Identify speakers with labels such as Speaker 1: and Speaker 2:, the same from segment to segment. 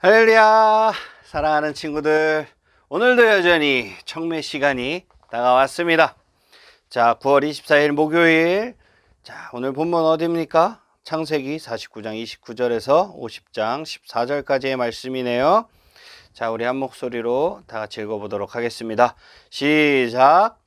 Speaker 1: 할렐루야, 사랑하는 친구들, 오늘도 여전히 청매 시간이 다가왔습니다. 자, 9월 24일 목요일. 자, 오늘 본문 어디입니까? 창세기 49장 29절에서 50장 14절까지의 말씀이네요. 자, 우리 한 목소리로 다 같이 읽어보도록 하겠습니다. 시작.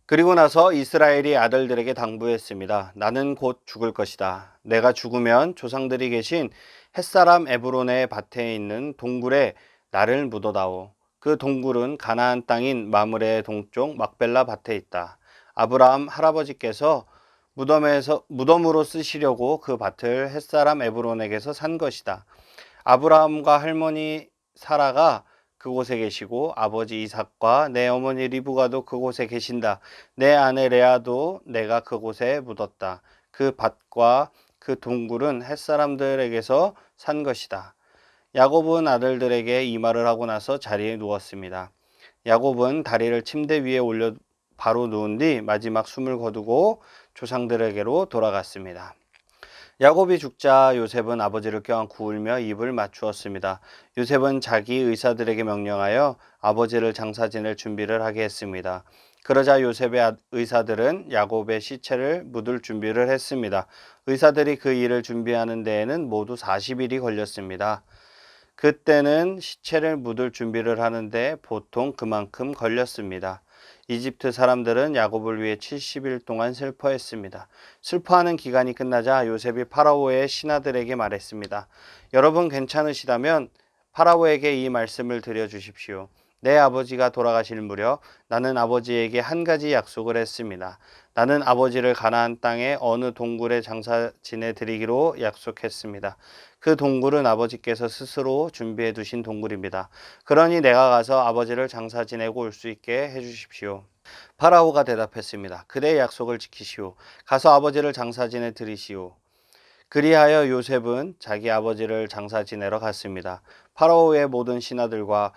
Speaker 1: 그리고 나서 이스라엘이 아들들에게 당부했습니다. 나는 곧 죽을 것이다. 내가 죽으면 조상들이 계신 햇사람 에브론의 밭에 있는 동굴에 나를 묻어다오. 그 동굴은 가나안 땅인 마므레의 동쪽 막벨라 밭에 있다. 아브라함 할아버지께서 무덤으로 쓰시려고 그 밭을 햇사람 에브론에게서 산 것이다. 아브라함과 할머니 사라가 그곳에 계시고 아버지 이삭과 내 어머니 리브가도 그곳에 계신다. 내 아내 레아도 내가 그곳에 묻었다. 그 밭과 그 동굴은 햇사람들에게서 산 것이다. 야곱은 아들들에게 이 말을 하고 나서 자리에 누웠습니다. 야곱은 다리를 침대 위에 올려 바로 누운 뒤 마지막 숨을 거두고 조상들에게로 돌아갔습니다. 야곱이 죽자 요셉은 아버지를 껴안고 울며 입을 맞추었습니다. 요셉은 자기 의사들에게 명령하여 아버지를 장사 지낼 준비를 하게 했습니다. 그러자 요셉의 의사들은 야곱의 시체를 묻을 준비를 했습니다. 의사들이 그 일을 준비하는 데에는 모두 40일이 걸렸습니다. 그때는 시체를 묻을 준비를 하는데 보통 그만큼 걸렸습니다. 이집트 사람들은 야곱을 위해 70일 동안 슬퍼했습니다. 슬퍼하는 기간이 끝나자 요셉이 파라오의 신하들에게 말했습니다. 여러분 괜찮으시다면 파라오에게 이 말씀을 드려주십시오. 내 아버지가 돌아가실 무렵 나는 아버지에게 한 가지 약속을 했습니다. 나는 아버지를 가나안 땅의 어느 동굴에 장사 지내드리기로 약속했습니다. 그 동굴은 아버지께서 스스로 준비해 두신 동굴입니다. 그러니 내가 가서 아버지를 장사 지내고 올 수 있게 해주십시오. 파라오가 대답했습니다. 그대의 약속을 지키시오. 가서 아버지를 장사 지내 드리시오. 그리하여 요셉은 자기 아버지를 장사 지내러 갔습니다. 파라오의 모든 신하들과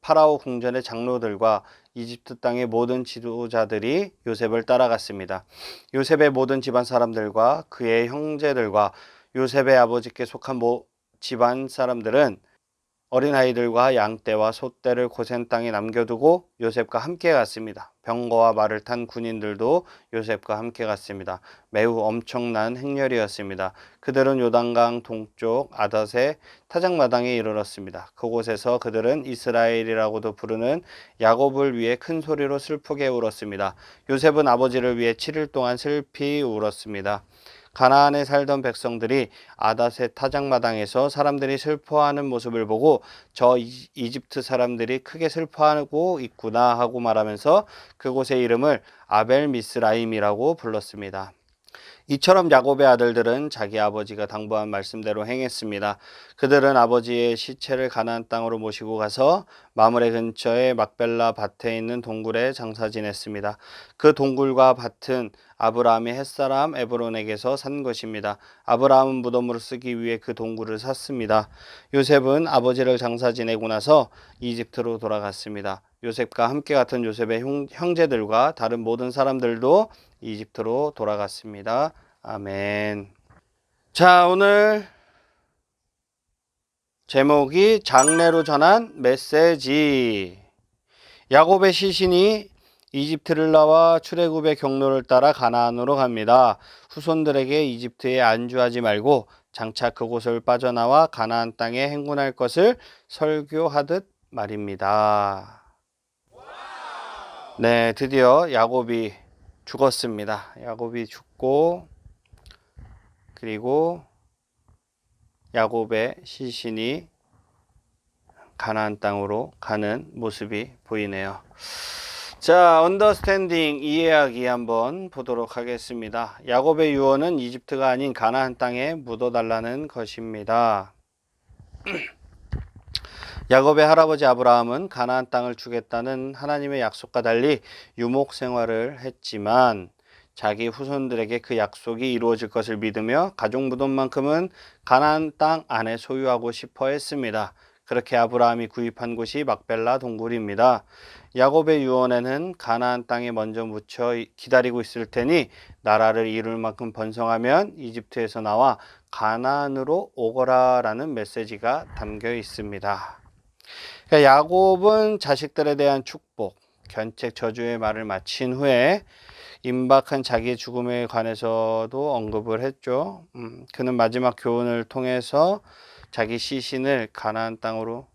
Speaker 1: 파라오 궁전의 장로들과 이집트 땅의 모든 지도자들이 요셉을 따라갔습니다. 요셉의 모든 집안 사람들과 그의 형제들과 요셉의 아버지께 속한 집안 사람들은 어린아이들과 양떼와 소떼를 고센 땅에 남겨두고 요셉과 함께 갔습니다. 병거와 말을 탄 군인들도 요셉과 함께 갔습니다. 매우 엄청난 행렬이었습니다. 그들은 요단강 동쪽 아닷의 타작마당에 이르렀습니다. 그곳에서 그들은 이스라엘이라고도 부르는 야곱을 위해 큰 소리로 슬프게 울었습니다. 요셉은 아버지를 위해 7일 동안 슬피 울었습니다. 가나안에 살던 백성들이 아닷의 타작마당에서 사람들이 슬퍼하는 모습을 보고 저 이집트 사람들이 크게 슬퍼하고 있구나 하고 말하면서 그곳의 이름을 아벨 미스라임이라고 불렀습니다. 이처럼 야곱의 아들들은 자기 아버지가 당부한 말씀대로 행했습니다. 그들은 아버지의 시체를 가나안 땅으로 모시고 가서 마므레 근처의 막벨라 밭에 있는 동굴에 장사 지냈습니다. 그 동굴과 밭은 아브라함이 햇사람 에브론에게서 산 것입니다. 아브라함은 무덤으로 쓰기 위해 그 동굴을 샀습니다. 요셉은 아버지를 장사 지내고 나서 이집트로 돌아갔습니다. 요셉과 함께 갔던 요셉의 형제들과 다른 모든 사람들도 이집트로 돌아갔습니다. 아멘. 자, 오늘 제목이 장래로 전한 메시지. 야곱의 시신이 이집트를 나와 출애굽의 경로를 따라 가나안으로 갑니다. 후손들에게 이집트에 안주하지 말고 장차 그곳을 빠져나와 가나안 땅에 행군할 것을 설교하듯 말입니다. 네, 드디어 야곱이 죽었습니다. 야곱이 죽고 그리고 야곱의 시신이 가나안 땅으로 가는 모습이 보이네요. 자, 언더스탠딩 이해하기 한번 보도록 하겠습니다. 야곱의 유언은 이집트가 아닌 가나안 땅에 묻어달라는 것입니다. 야곱의 할아버지 아브라함은 가나안 땅을 주겠다는 하나님의 약속과 달리 유목 생활을 했지만 자기 후손들에게 그 약속이 이루어질 것을 믿으며 가족 무덤만큼은 가나안 땅 안에 소유하고 싶어 했습니다. 그렇게 아브라함이 구입한 곳이 막벨라 동굴입니다. 야곱의 유언에는 가나안 땅에 먼저 묻혀 기다리고 있을 테니 나라를 이룰 만큼 번성하면 이집트에서 나와 가나안으로 오거라라는 메시지가 담겨 있습니다. 그러니까 야곱은 자식들에 대한 축복, 견책, 저주의 말을 마친 후에 임박한 자기의 죽음에 관해서도 언급을 했죠. 그는 마지막 교훈을 통해서 자기 시신을 가나안 땅으로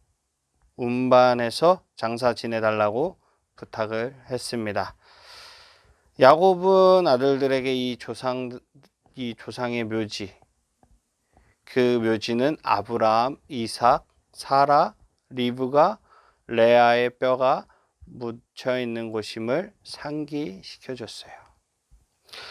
Speaker 1: 운반해서 장사 지내달라고 부탁을 했습니다. 야곱은 아들들에게 이 조상의 묘지, 그 묘지는 아브라함, 이삭, 사라, 리브가, 레아의 뼈가 묻혀 있는 곳임을 상기시켜 줬어요.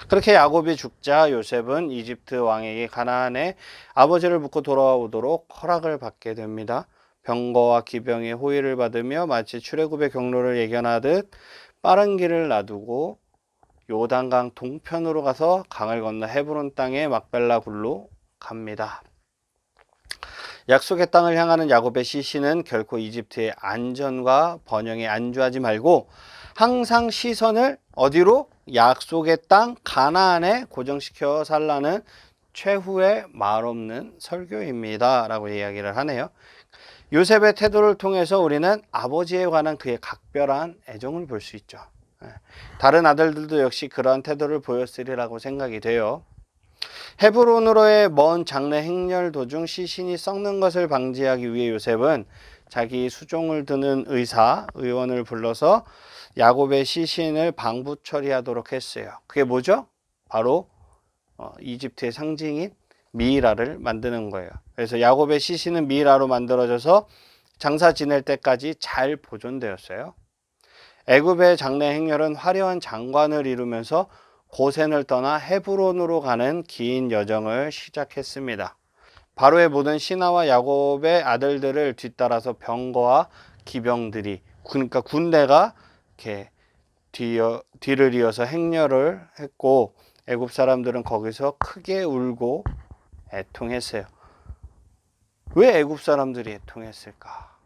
Speaker 1: 그렇게 야곱이 죽자 요셉은 이집트 왕에게 가나안에 아버지를 묻고 돌아오도록 허락을 받게 됩니다. 병거와 기병의 호의를 받으며 마치 출애굽의 경로를 예견하듯 빠른 길을 놔두고 요단강 동편으로 가서 강을 건너 헤브론 땅의 막벨라 굴로 갑니다. 약속의 땅을 향하는 야곱의 시신은 결코 이집트의 안전과 번영에 안주하지 말고 항상 시선을 어디로? 약속의 땅 가나안에 고정시켜 살라는 최후의 말없는 설교입니다 라고 이야기를 하네요. 요셉의 태도를 통해서 우리는 아버지에 관한 그의 각별한 애정을 볼 수 있죠. 다른 아들들도 역시 그러한 태도를 보였으리라고 생각이 돼요. 헤브론으로의 먼 장례 행렬 도중 시신이 썩는 것을 방지하기 위해 요셉은 자기 수종을 드는 의원을 불러서 야곱의 시신을 방부 처리하도록 했어요. 그게 뭐죠? 바로 이집트의 상징인 미이라를 만드는 거예요. 그래서 야곱의 시신은 미이라로 만들어져서 장사 지낼 때까지 잘 보존되었어요. 애굽의 장례 행렬은 화려한 장관을 이루면서 고센을 떠나 헤브론으로 가는 긴 여정을 시작했습니다. 바로의 모든 신하와 야곱의 아들들을 뒤따라서 병거와 기병들이, 그러니까 군대가 이렇게 뒤를 이어서 행렬을 했고 애굽 사람들은 거기서 크게 울고 애통했어요. 왜 애굽 사람들이 애통했을까?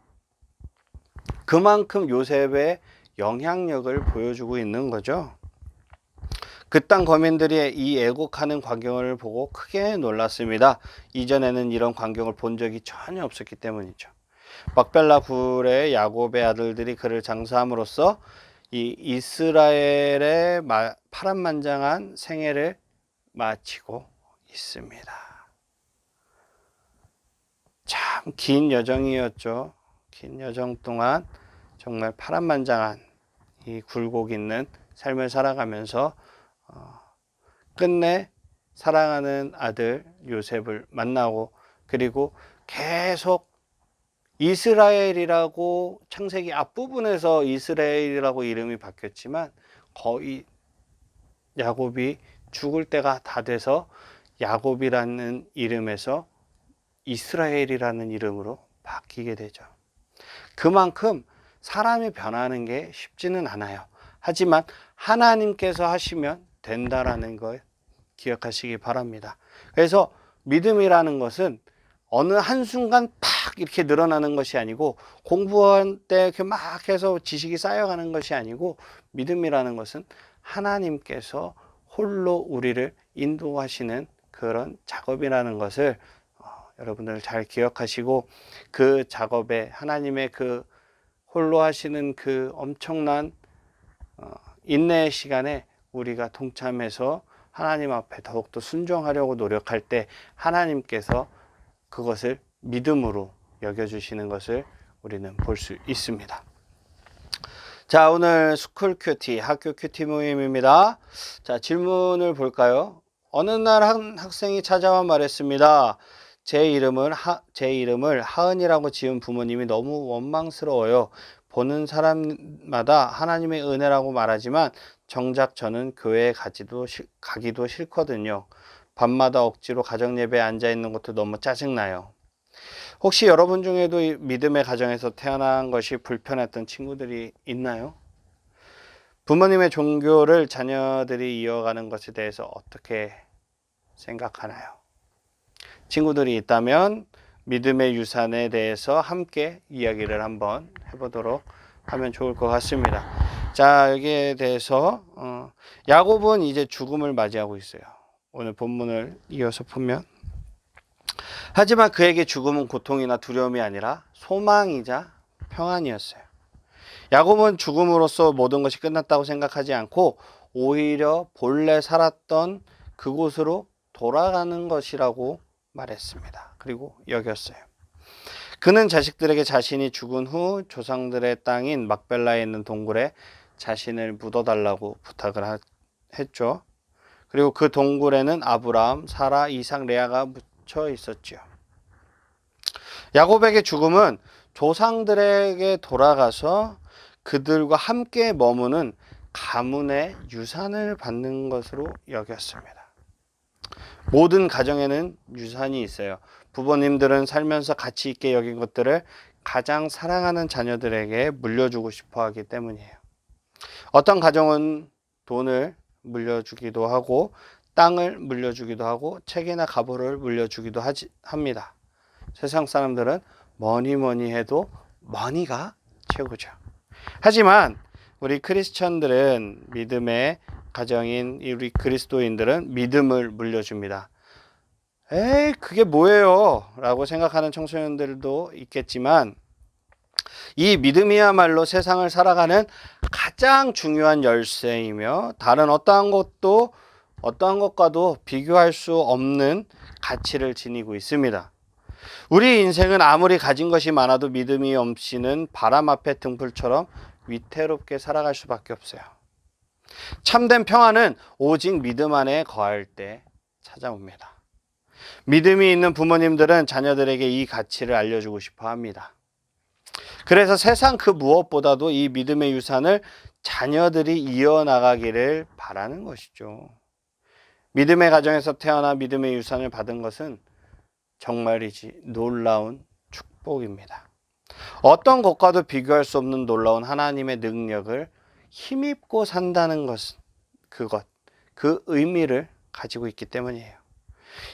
Speaker 1: 그만큼 요셉의 영향력을 보여주고 있는 거죠. 그 땅 거민들이 이 애곡하는 광경을 보고 크게 놀랐습니다. 이전에는 이런 광경을 본 적이 전혀 없었기 때문이죠. 막벨라 굴의 야곱의 아들들이 그를 장사함으로써 이 이스라엘의 파란만장한 생애를 마치고 있습니다. 참 긴 여정이었죠. 긴 여정 동안 정말 파란만장한 이 굴곡 있는 삶을 살아가면서 끝내 사랑하는 아들 요셉을 만나고 그리고 계속 이스라엘이라고 창세기 앞부분에서 이스라엘이라고 이름이 바뀌었지만 거의 야곱이 죽을 때가 다 돼서 야곱이라는 이름에서 이스라엘이라는 이름으로 바뀌게 되죠. 그만큼 사람이 변하는 게 쉽지는 않아요. 하지만 하나님께서 하시면 된다라는 걸 기억하시기 바랍니다. 그래서 믿음이라는 것은 어느 한순간 팍 이렇게 늘어나는 것이 아니고 공부할 때 이렇게 막 해서 지식이 쌓여가는 것이 아니고 믿음이라는 것은 하나님께서 홀로 우리를 인도하시는 그런 작업이라는 것을 여러분들 잘 기억하시고 그 작업에 하나님의 그 홀로 하시는 그 엄청난 인내의 시간에 우리가 동참해서 하나님 앞에 더욱더 순종하려고 노력할 때 하나님께서 그것을 믿음으로 여겨주시는 것을 우리는 볼 수 있습니다. 자, 오늘 스쿨 큐티, 학교 큐티 모임입니다. 자, 질문을 볼까요? 어느 날 한 학생이 찾아와 말했습니다. 제 이름을 하은이라고 지은 부모님이 너무 원망스러워요. 보는 사람마다 하나님의 은혜라고 말하지만 정작 저는 교회에 가기도 싫거든요. 밤마다 억지로 가정예배에 앉아있는 것도 너무 짜증나요. 혹시 여러분 중에도 믿음의 가정에서 태어난 것이 불편했던 친구들이 있나요? 부모님의 종교를 자녀들이 이어가는 것에 대해서 어떻게 생각하나요? 친구들이 있다면 믿음의 유산에 대해서 함께 이야기를 한번 해보도록 하면 좋을 것 같습니다. 자, 여기에 대해서 야곱은 이제 죽음을 맞이하고 있어요. 오늘 본문을 이어서 보면, 하지만 그에게 죽음은 고통이나 두려움이 아니라 소망이자 평안이었어요. 야곱은 죽음으로써 모든 것이 끝났다고 생각하지 않고 오히려 본래 살았던 그곳으로 돌아가는 것이라고 말했습니다. 그리고 여겼어요. 그는 자식들에게 자신이 죽은 후 조상들의 땅인 막벨라에 있는 동굴에 자신을 묻어달라고 부탁을 했죠. 그리고 그 동굴에는 아브라함, 사라, 이삭, 레아가 묻혀 있었죠. 야곱에게 죽음은 조상들에게 돌아가서 그들과 함께 머무는 가문의 유산을 받는 것으로 여겼습니다. 모든 가정에는 유산이 있어요. 부모님들은 살면서 가치 있게 여긴 것들을 가장 사랑하는 자녀들에게 물려주고 싶어 하기 때문이에요. 어떤 가정은 돈을 물려주기도 하고 땅을 물려주기도 하고 책이나 가보를 물려주기도 합니다. 세상 사람들은 뭐니 해도 머니가 최고죠. 하지만 우리 크리스천들은, 믿음의 가정인 우리 그리스도인들은 믿음을 물려줍니다. 에이, 그게 뭐예요? 라고 생각하는 청소년들도 있겠지만, 이 믿음이야말로 세상을 살아가는 가장 중요한 열쇠이며 다른 어떠한 것과도 비교할 수 없는 가치를 지니고 있습니다. 우리 인생은 아무리 가진 것이 많아도 믿음이 없이는 바람 앞에 등불처럼 위태롭게 살아갈 수밖에 없어요. 참된 평안은 오직 믿음 안에 거할 때 찾아옵니다. 믿음이 있는 부모님들은 자녀들에게 이 가치를 알려주고 싶어 합니다. 그래서 세상 그 무엇보다도 이 믿음의 유산을 자녀들이 이어나가기를 바라는 것이죠. 믿음의 가정에서 태어나 믿음의 유산을 받은 것은 정말이지 놀라운 축복입니다. 어떤 것과도 비교할 수 없는 놀라운 하나님의 능력을 힘입고 산다는 것은 그 의미를 가지고 있기 때문이에요.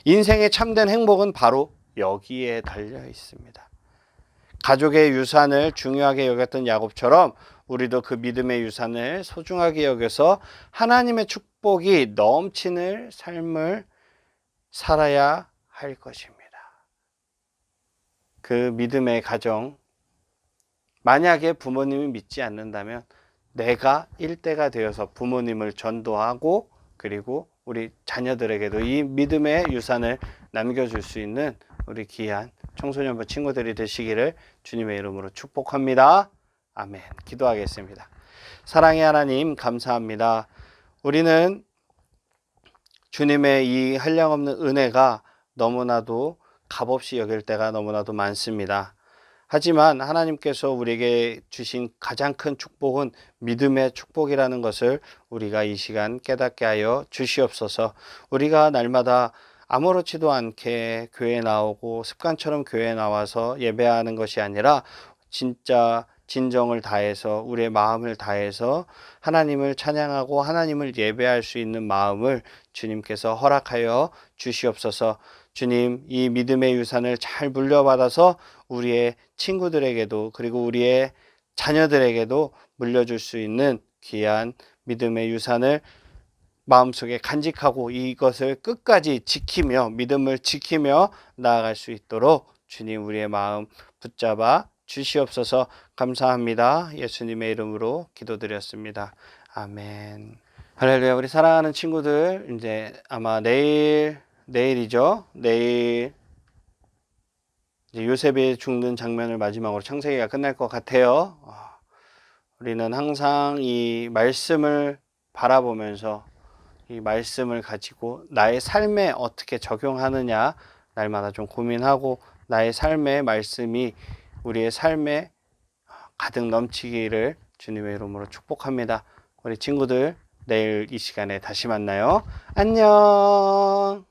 Speaker 1: 인생의 참된 행복은 바로 여기에 달려 있습니다. 가족의 유산을 중요하게 여겼던 야곱처럼 우리도 그 믿음의 유산을 소중하게 여겨서 하나님의 축복이 넘치는 삶을 살아야 할 것입니다. 그 믿음의 가정, 만약에 부모님이 믿지 않는다면 내가 일대가 되어서 부모님을 전도하고 그리고 우리 자녀들에게도 이 믿음의 유산을 남겨줄 수 있는 우리 귀한 청소년부 친구들이 되시기를 주님의 이름으로 축복합니다. 아멘. 기도하겠습니다. 사랑의 하나님, 감사합니다. 우리는 주님의 이 한량없는 은혜가 너무나도 값없이 여길 때가 너무나도 많습니다. 하지만 하나님께서 우리에게 주신 가장 큰 축복은 믿음의 축복이라는 것을 우리가 이 시간 깨닫게 하여 주시옵소서. 우리가 날마다 아무렇지도 않게 교회에 나오고 습관처럼 교회에 나와서 예배하는 것이 아니라 진짜 진정을 다해서 우리의 마음을 다해서 하나님을 찬양하고 하나님을 예배할 수 있는 마음을 주님께서 허락하여 주시옵소서. 주님, 이 믿음의 유산을 잘 물려받아서 우리의 친구들에게도 그리고 우리의 자녀들에게도 물려줄 수 있는 귀한 믿음의 유산을 마음속에 간직하고 이것을 끝까지 지키며 믿음을 지키며 나아갈 수 있도록 주님 우리의 마음 붙잡아 주시옵소서. 감사합니다. 예수님의 이름으로 기도드렸습니다. 아멘. 할렐루야. 우리 사랑하는 친구들, 이제 아마 내일이죠. 내일 이제 요셉이 죽는 장면을 마지막으로 창세기가 끝날 것 같아요. 우리는 항상 이 말씀을 바라보면서 이 말씀을 가지고 나의 삶에 어떻게 적용하느냐 날마다 좀 고민하고 나의 삶의 말씀이 우리의 삶에 가득 넘치기를 주님의 이름으로 축복합니다. 우리 친구들 내일 이 시간에 다시 만나요. 안녕.